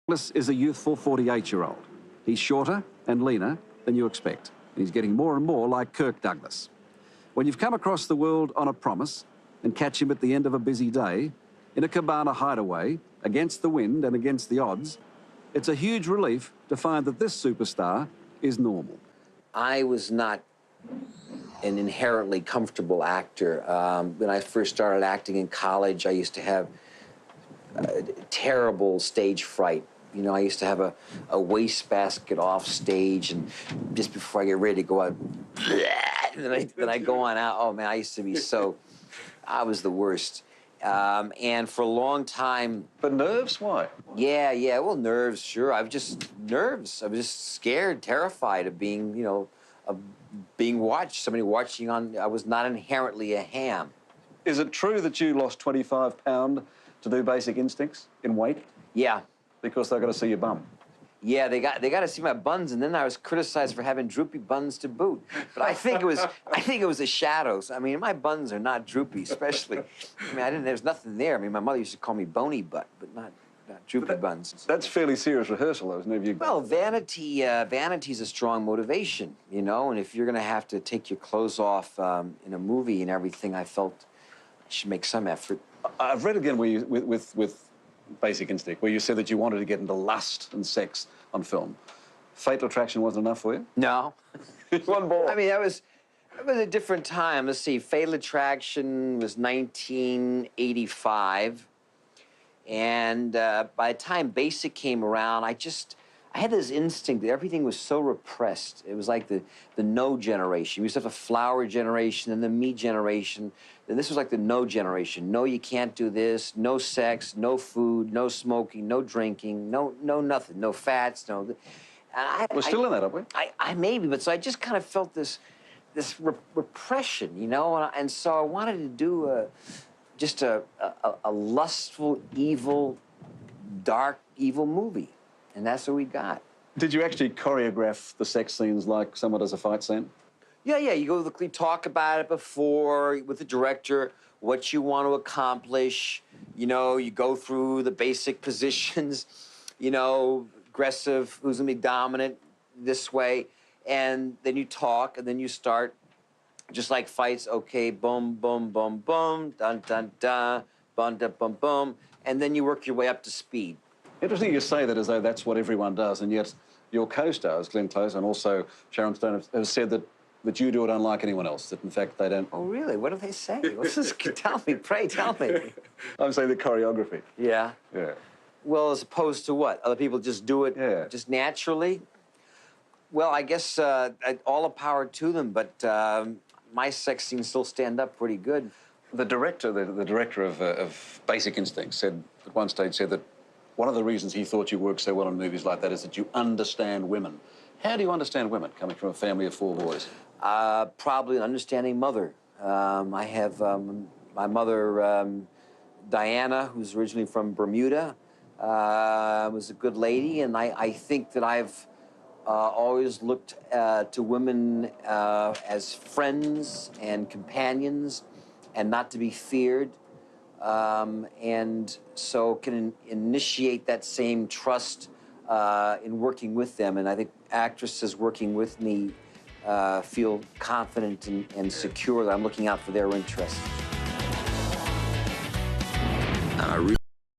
Douglas is a youthful 48-year-old. He's shorter and leaner than you expect. And he's getting more and more like Kirk Douglas. When you've come across the world on a promise and catch him at the end of a busy day, in a cabana hideaway, against the wind and against the odds, it's a huge relief to find that this superstar is normal. I was not an inherently comfortable actor. When I first started acting in college, I used to have terrible stage fright. You know, I used to have a wastebasket off stage, and just before I get ready to go out, then I go on out. Oh man, I used to be so, I was the worst. And for a long time. But nerves, why? Yeah, well, nerves, sure. Nerves. I was just scared, terrified of being, you know, of being watched, somebody watching on. I was not inherently a ham. Is it true that you lost 25 pounds to do Basic Instincts in weight? Yeah. Because they've got to see your bum. Yeah, they got to see my buns, and then I was criticized for having droopy buns to boot. But I think it was the shadows. I mean, my buns are not droopy, especially. I mean, there was nothing there. I mean, my mother used to call me bony butt, but not droopy buns. That's fairly serious rehearsal, though, isn't it? Well, vanity's a strong motivation, you know. And if you're gonna have to take your clothes off in a movie and everything, I felt I should make some effort. I've read again where you, with Basic Instinct, where you said that you wanted to get into lust and sex on film. Fatal Attraction wasn't enough for you? No. One ball. I mean, it was a different time. Let's see, Fatal Attraction was 1985. And by the time Basic came around, I had this instinct that everything was so repressed. It was like the no generation. We used to have a flower generation and the me generation. And this was like the no generation. No, you can't do this. No sex, no food, no smoking, no drinking, no nothing, no fats, no. We're still in that, aren't we? I maybe, but so I just kind of felt this repression, you know, and so I wanted to do just a lustful, evil, dark, evil movie. And that's what we got. Did you actually choreograph the sex scenes like someone does a fight scene? Yeah, you talk about it before with the director, what you want to accomplish. You know, you go through the basic positions, you know, aggressive, who's gonna be dominant this way. And then you talk, and then you start, just like fights, okay, boom, boom, boom, boom, dun, dun, dun, bum, dun, bum, boom. And then you work your way up to speed. Interesting you say that as though that's what everyone does, and yet your co-stars, Glenn Close and also Sharon Stone, have said that you do it unlike anyone else, that in fact they don't... Oh, really? What do they say? What's this? Tell me, pray tell me. I'm saying the choreography. Yeah? Yeah. Well, as opposed to what? Other people just do it just naturally? Well, I guess all the power to them, but my sex scenes still stand up pretty good. The director, the director of Basic Instinct said, at one stage, said that one of the reasons he thought you worked so well in movies like that is that you understand women. How do you understand women, coming from a family of 4 boys? Probably an understanding mother. I have my mother, Diana, who's originally from Bermuda, was a good lady, and I think that I've always looked to women as friends and companions and not to be feared. And so can initiate that same trust in working with them. And I think actresses working with me feel confident and secure that I'm looking out for their interests.